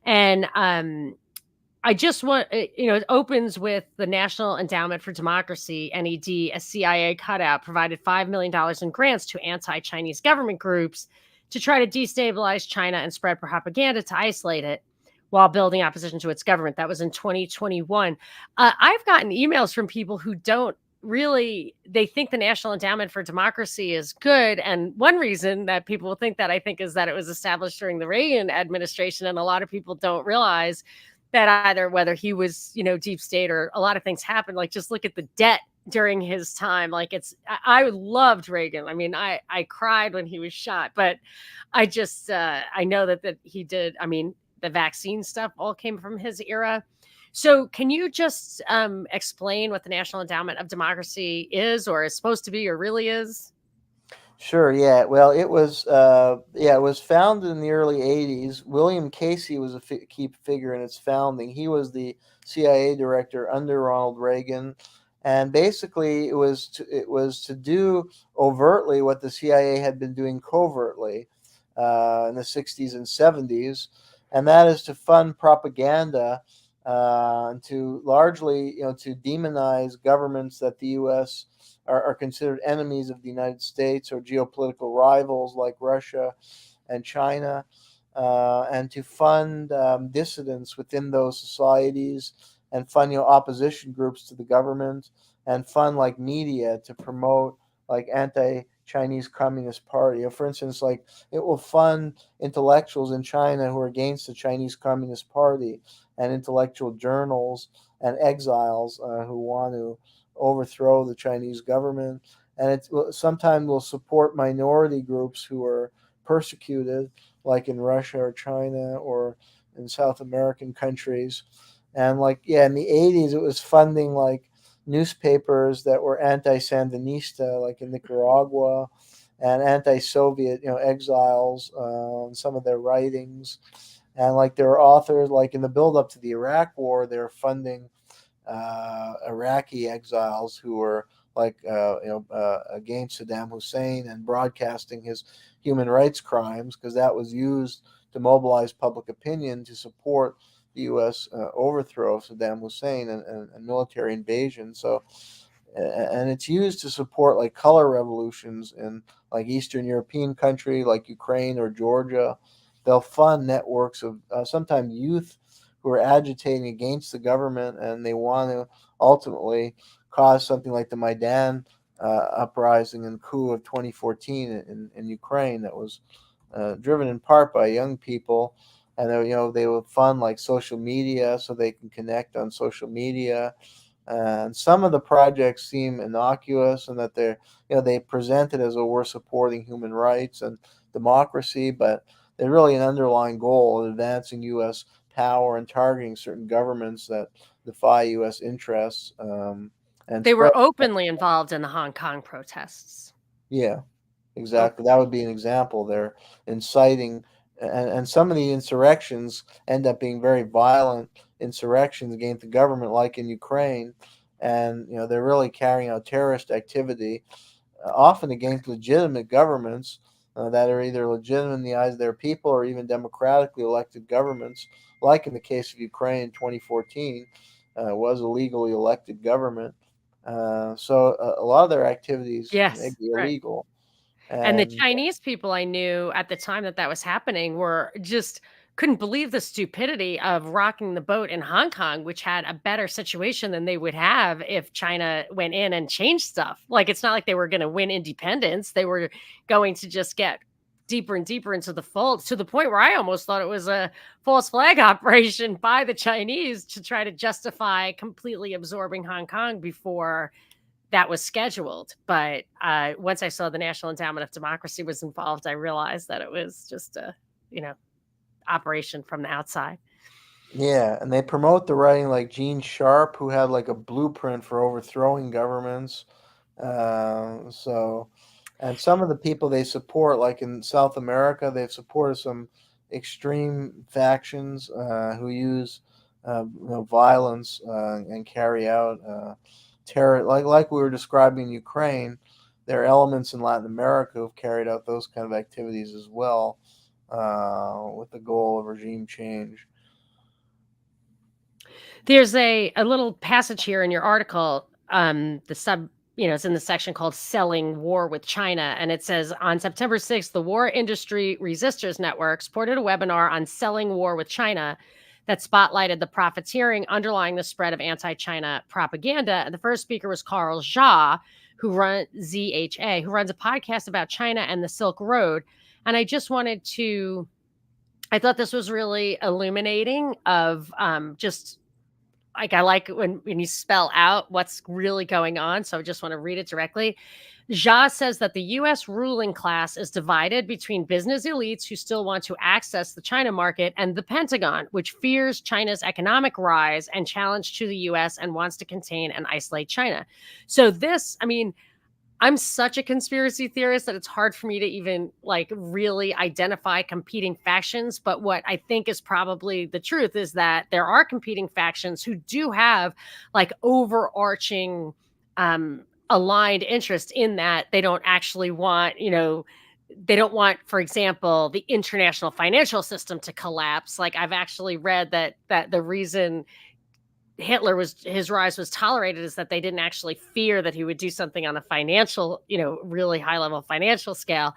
And I just want, it opens with the National Endowment for Democracy, NED, a CIA cutout, provided $5 million in grants to anti Chinese government groups to try to destabilize China and spread propaganda to isolate it while building opposition to its government. That was in 2021. I've gotten emails from people who don't really, they think the National Endowment for Democracy is good. And one reason that people think that, I think, is that it was established during the Reagan administration. And a lot of people don't realize that either whether he was, deep state or a lot of things happened. Like just look at the debt during his time. Like I loved Reagan. I mean, I cried when he was shot, but I know that he did. I mean, the vaccine stuff all came from his era. So can you just explain what the National Endowment of Democracy is or is supposed to be or really is? Sure. Yeah. Well, it was founded in the early '80s. William Casey was a key figure in its founding. He was the CIA director under Ronald Reagan, and basically it was to do overtly what the CIA had been doing covertly in the '60s and '70s, and that is to fund propaganda. And to largely, to demonize governments that the U.S. Are considered enemies of the United States or geopolitical rivals like Russia and China, and to fund dissidents within those societies, and fund, opposition groups to the government, and fund like media to promote like anti-Chinese Communist Party. For instance, like it will fund intellectuals in China who are against the Chinese Communist Party, and intellectual journals and exiles who want to overthrow the Chinese government, and it sometimes will support minority groups who are persecuted, like in Russia or China or in South American countries. And like, yeah, in the 80s, it was funding like newspapers that were anti-Sandinista, like in Nicaragua, and anti-Soviet, exiles, some of their writings. And like there were authors, like in the build-up to the Iraq War, they were funding Iraqi exiles who were like against Saddam Hussein and broadcasting his human rights crimes, because that was used to mobilize public opinion to support the U.S. Overthrow of Saddam Hussein and military invasion. So, and it's used to support like color revolutions in like Eastern European country like Ukraine or Georgia. They'll fund networks of sometimes youth who are agitating against the government, and they want to ultimately cause something like the Maidan uprising and coup of 2014 in Ukraine, that was driven in part by young people. And they would fund like social media so they can connect on social media. And some of the projects seem innocuous, and that they present it as, oh, we're supporting human rights and democracy, but they're really an underlying goal of advancing U.S. power and targeting certain governments that defy U.S. interests, and They spread. were openly involved in the Hong Kong protests. Yeah, Oh, exactly. That would be an example. They're inciting, and some of the insurrections end up being very violent insurrections against the government, like in Ukraine. And they're really carrying out terrorist activity, often against legitimate governments that are either legitimate in the eyes of their people or even democratically elected governments, like in the case of Ukraine in 2014, was a legally elected government. So a lot of their activities may yes, be right. illegal. And the And Chinese people I knew at the time that that was happening were just couldn't believe the stupidity of rocking the boat in Hong Kong, which had a better situation than they would have if China went in and changed stuff. Like, it's not like they were going to win independence. They were going to just get deeper and deeper into the fold, to the point where I almost thought it was a false flag operation by the Chinese to try to justify completely absorbing Hong Kong before that was scheduled. But once I saw the National Endowment of Democracy was involved, I realized that it was just a, you know, operation from the outside. yeah, and they promote the writing like Gene Sharp, who had like a blueprint for overthrowing governments. So, and some of the people they support, like in South America, they've supported some extreme factions who use violence and carry out terror, like we were describing in Ukraine. There are elements in Latin America who've carried out those kind of activities as well, with the goal of regime change. There's a little passage here in your article, the sub, it's in the section called Selling War with China. And it says on September 6th, the War Industry Resistors Network supported a webinar on selling war with China that spotlighted the profiteering underlying the spread of anti-China propaganda. And the first speaker was Carl Zha, who runs ZHA, who runs a podcast about China and the Silk Road. And I thought this was really illuminating of just like, I like when you spell out what's really going on. So I just want to read it directly. Jha says that the US ruling class is divided between business elites who still want to access the China market and the Pentagon, which fears China's economic rise and challenge to the US and wants to contain and isolate China. So this, I mean, I'm such a conspiracy theorist that it's hard for me to even like really identify competing factions. But what I think is probably the truth is that there are competing factions who do have like overarching aligned interest in that they don't actually want, they don't want, for example, the international financial system to collapse. Like, I've actually read that the reason his rise was tolerated is that they didn't actually fear that he would do something on a financial, really high level financial scale.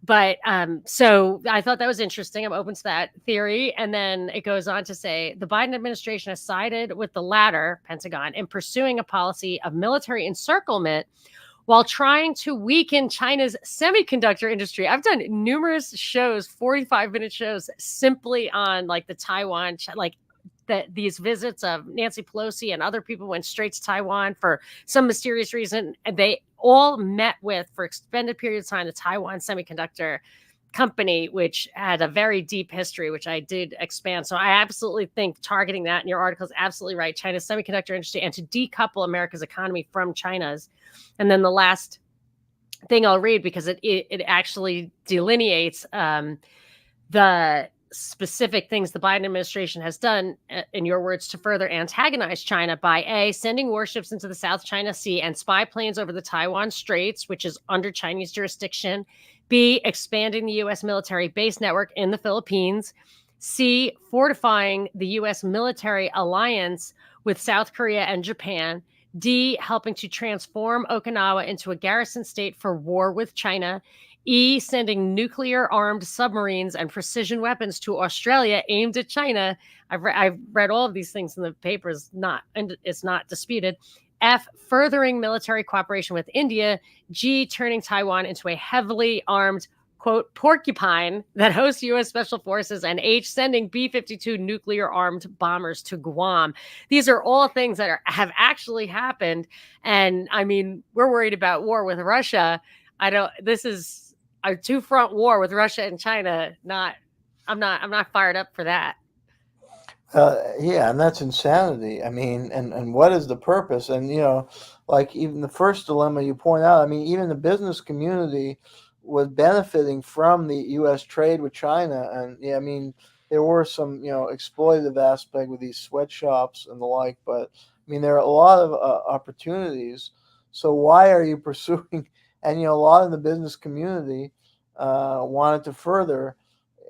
But so I thought that was interesting. I'm open to that theory. And then it goes on to say the Biden administration has sided with the latter, Pentagon, in pursuing a policy of military encirclement while trying to weaken China's semiconductor industry. I've done numerous shows, 45-minute shows, simply on like the Taiwan, like that these visits of Nancy Pelosi and other people went straight to Taiwan for some mysterious reason. And they all met with, for extended periods of time, the Taiwan semiconductor company, which had a very deep history, which I did expand. So I absolutely think targeting that in your article is absolutely right. China's semiconductor industry, and to decouple America's economy from China's. And then the last thing I'll read, because it actually delineates the specific things the Biden administration has done, in your words, to further antagonize China by A, sending warships into the South China Sea and spy planes over the Taiwan Straits, which is under Chinese jurisdiction, B, expanding the U.S. military base network in the Philippines, C, fortifying the U.S. military alliance with South Korea and Japan, D, helping to transform Okinawa into a garrison state for war with China, E, sending nuclear-armed submarines and precision weapons to Australia aimed at China. I've read all of these things in the papers, and it's not disputed. F, furthering military cooperation with India. G, turning Taiwan into a heavily armed, quote, porcupine that hosts U.S. Special Forces. And H, sending B-52 nuclear-armed bombers to Guam. These are all things that have actually happened. And I mean, we're worried about war with Russia. This is a two-front war with Russia and China. I'm not fired up for that. Yeah, and that's insanity. I mean, and what is the purpose? And like even the first dilemma you point out. I mean, even the business community was benefiting from the U.S. trade with China, and yeah, I mean, there were some exploitative aspect with these sweatshops and the like. But I mean, there are a lot of opportunities. So why are you pursuing? And a lot of the business community wanted to further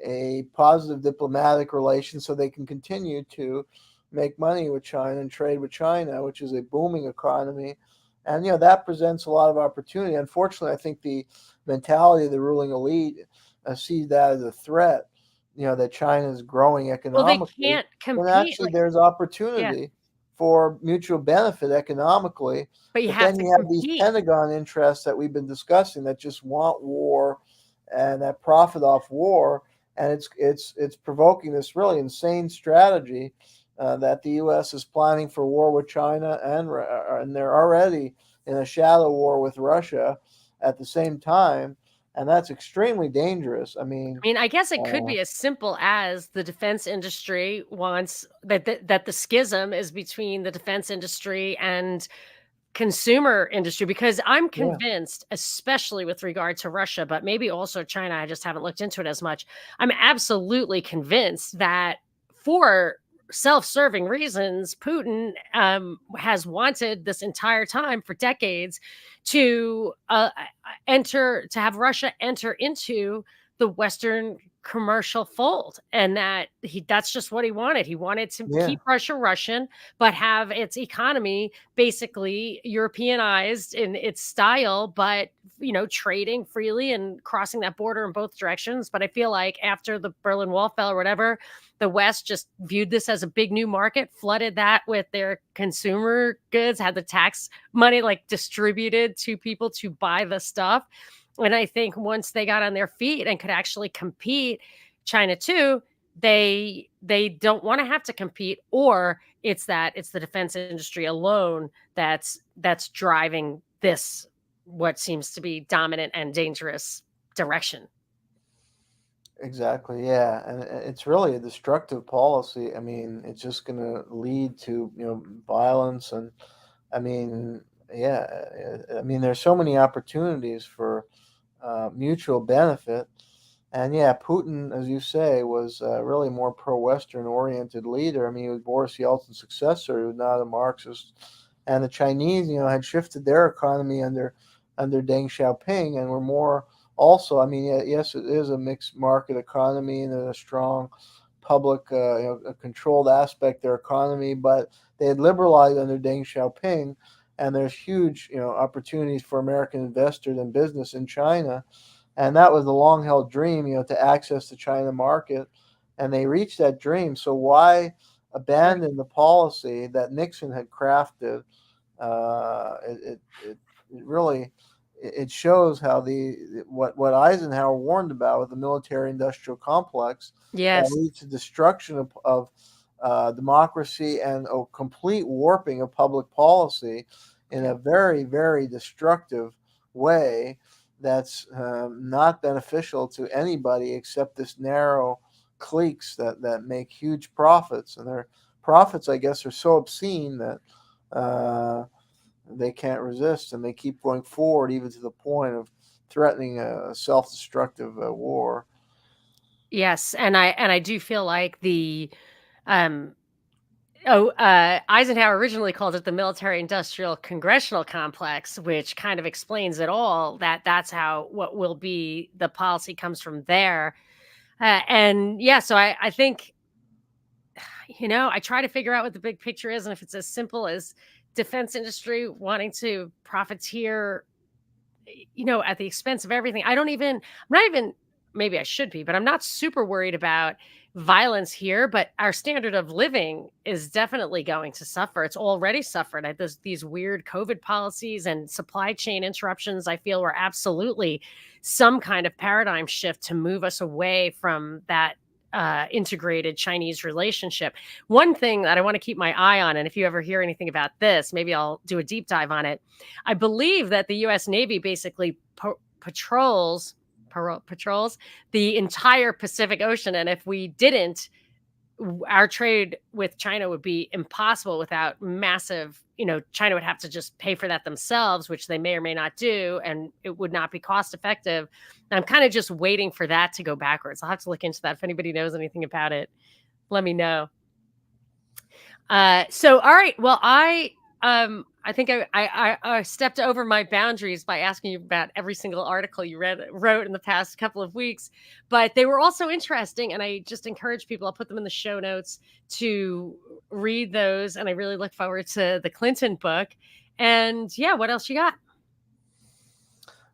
a positive diplomatic relation so they can continue to make money with China and trade with China, which is a booming economy. And, that presents a lot of opportunity. Unfortunately, I think the mentality of the ruling elite sees that as a threat, that China is growing economically. Well, they can't When compete. actually there's opportunity for mutual benefit economically. But you But have then to you have these compete. Pentagon interests that we've been discussing that just want war and that profit off war. And it's provoking this really insane strategy that the U.S. is planning for war with China, and they're already in a shadow war with Russia at the same time, and that's extremely dangerous. I mean, I guess it could be as simple as the defense industry wants that the schism is between the defense industry and consumer industry, because I'm yeah, convinced, especially with regard to Russia, but maybe also China, I just haven't looked into it as much. I'm absolutely convinced that for self-serving reasons, Putin has wanted this entire time, for decades, to have Russia enter into the Western commercial fold, and that's just what he wanted. He wanted to yeah, keep Russia Russian, but have its economy basically Europeanized in its style, but trading freely and crossing that border in both directions. But I feel like after the Berlin Wall fell or whatever, the West just viewed this as a big new market, flooded that with their consumer goods, had the tax money like distributed to people to buy the stuff. And I think once they got on their feet and could actually compete, China too, they don't want to have to compete, or it's the defense industry alone that's driving this, what seems to be dominant and dangerous direction. exactly. Yeah, and it's really a destructive policy. I mean, it's just going to lead to violence, and I mean, yeah, I mean, there's so many opportunities for mutual benefit. And yeah, Putin, as you say, was really more pro-Western oriented leader. I mean, he was Boris Yeltsin's successor. He was not a Marxist. And the Chinese, had shifted their economy under Deng Xiaoping, and were more also. I mean, yes, it is a mixed market economy and a strong public, a controlled aspect of their economy, but they had liberalized under Deng Xiaoping, and there's huge, opportunities for American investors and business in China. And that was the long held dream, to access the China market. And they reached that dream. So why abandon the policy that Nixon had crafted? It really it shows how what Eisenhower warned about with the military industrial complex that Yes. leads to destruction of democracy and a complete warping of public policy in a very, very destructive way that's not beneficial to anybody except this narrow cliques that make huge profits, and their profits, I guess, are so obscene that they can't resist, and they keep going forward, even to the point of threatening a self-destructive war. Yes, and I do feel like the um Eisenhower originally called it the military industrial congressional complex, which kind of explains it all. That's how what will be the policy comes from there. And yeah, so I think, I try to figure out what the big picture is, and if it's as simple as defense industry wanting to profiteer, at the expense of everything. I'm not even, maybe I should be, but I'm not super worried about violence here. But our standard of living is definitely going to suffer. It's already suffered. These weird COVID policies and supply chain interruptions, I feel, were absolutely some kind of paradigm shift to move us away from that integrated Chinese relationship. One thing that I want to keep my eye on, and if you ever hear anything about this, maybe I'll do a deep dive on it. I believe that the U.S. Navy basically patrols the entire Pacific Ocean, and if we didn't, our trade with China would be impossible without massive. China would have to just pay for that themselves, which they may or may not do, and it would not be cost effective. And I'm kind of just waiting for that to go backwards. I'll have to look into that. If anybody knows anything about it, let me know. So, all right. Well, I think I stepped over my boundaries by asking you about every single article you wrote in the past couple of weeks, but they were also interesting, and I just encourage people. I'll put them in the show notes to read those, and I really look forward to the Clinton book. And yeah, what else you got?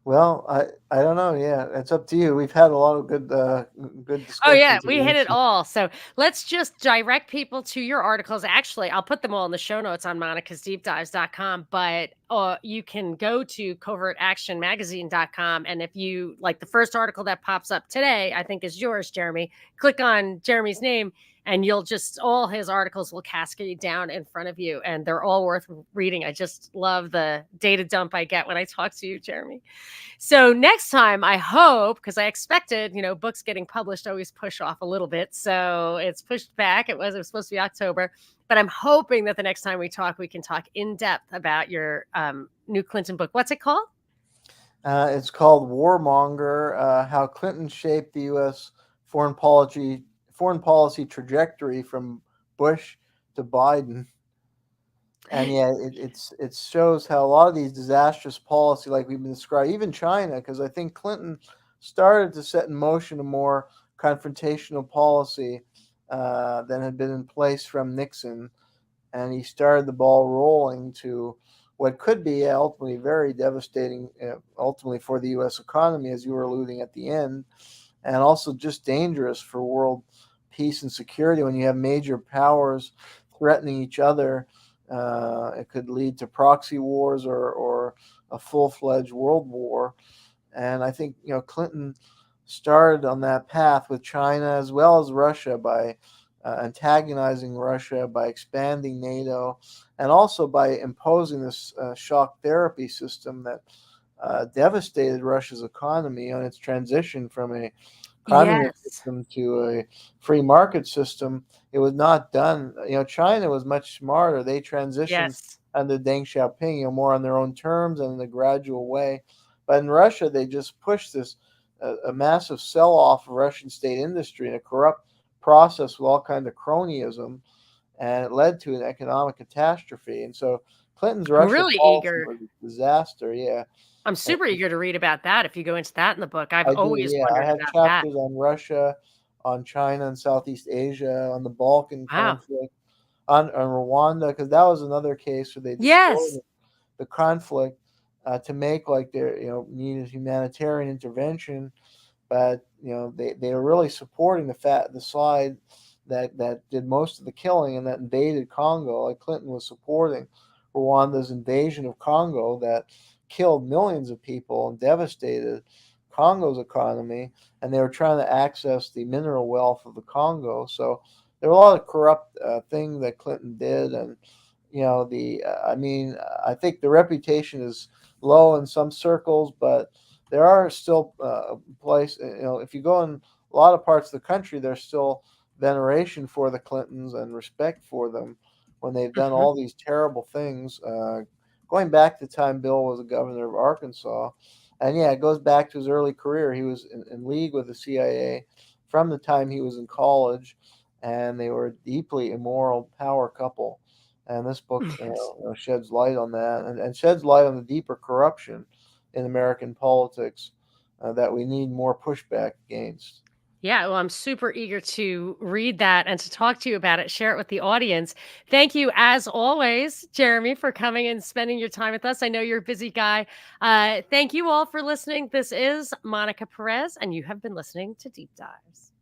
Well, I don't know. Yeah, it's up to you. We've had a lot of good Oh yeah, discussions we hit against it you. all. So let's just direct people to your articles. Actually, I'll put them all in the show notes on monicasdeepdives.com, but you can go to covertactionmagazine.com. And if you like the first article that pops up today, I think is yours, Jeremy, click on Jeremy's name and all his articles will cascade down in front of you. And they're all worth reading. I just love the data dump I get when I talk to you, Jeremy. So next time, I hope, because I expected, books getting published always push off a little bit. So it's pushed back. It was supposed to be October, but I'm hoping that the next time we talk, we can talk in depth about your new Clinton book. What's it called? It's called Warmonger: How Clinton Shaped the U.S. Foreign policy trajectory from Bush to Biden. And yeah, it shows how a lot of these disastrous policy, like we've been describing, even China, because I think Clinton started to set in motion a more confrontational policy than had been in place from Nixon, and he started the ball rolling to what could be ultimately very devastating, ultimately for the U.S. economy, as you were alluding at the end, and also just dangerous for world peace and security when you have major powers threatening each other. It could lead to proxy wars or a full-fledged world war. And I think Clinton started on that path with China as well as Russia by antagonizing Russia, by expanding NATO, and also by imposing this shock therapy system that devastated Russia's economy on its transition from a communist Yes. system to a free market system. It was not done. China was much smarter. They transitioned Yes. under Deng Xiaoping, more on their own terms and in a gradual way. But in Russia, they just pushed this a massive sell-off of Russian state industry in a corrupt process with all kind of cronyism, and it led to an economic catastrophe. And so Clinton's I'm Russia really policy eager. was a disaster. Yeah, I'm super eager to read about that if you go into that in the book. I've I do. always Yeah, I wondered have about that. chapters on Russia, on China and Southeast Asia, on the Balkan Wow. conflict, on Rwanda, because that was another case where they Yes. distorted the conflict to make like their needed humanitarian intervention, but they were really supporting the side that did most of the killing and that invaded Congo. Like Clinton was supporting Rwanda's invasion of Congo that killed millions of people and devastated Congo's economy, and they were trying to access the mineral wealth of the Congo. So there were a lot of corrupt things that Clinton did, and I mean, I think the reputation is low in some circles, but there are still if you go in a lot of parts of the country, there's still veneration for the Clintons and respect for them when they've done Mhm. all these terrible things. Going back to the time Bill was the governor of Arkansas, and yeah, it goes back to his early career. He was in league with the CIA from the time he was in college, and they were a deeply immoral power couple. And this book, Yes. sheds light on that, and sheds light on the deeper corruption in American politics that we need more pushback against. Yeah, well, I'm super eager to read that and to talk to you about it, share it with the audience. Thank you, as always, Jeremy, for coming and spending your time with us. I know you're a busy guy. Thank you all for listening. This is Monica Perez, and you have been listening to Deep Dives.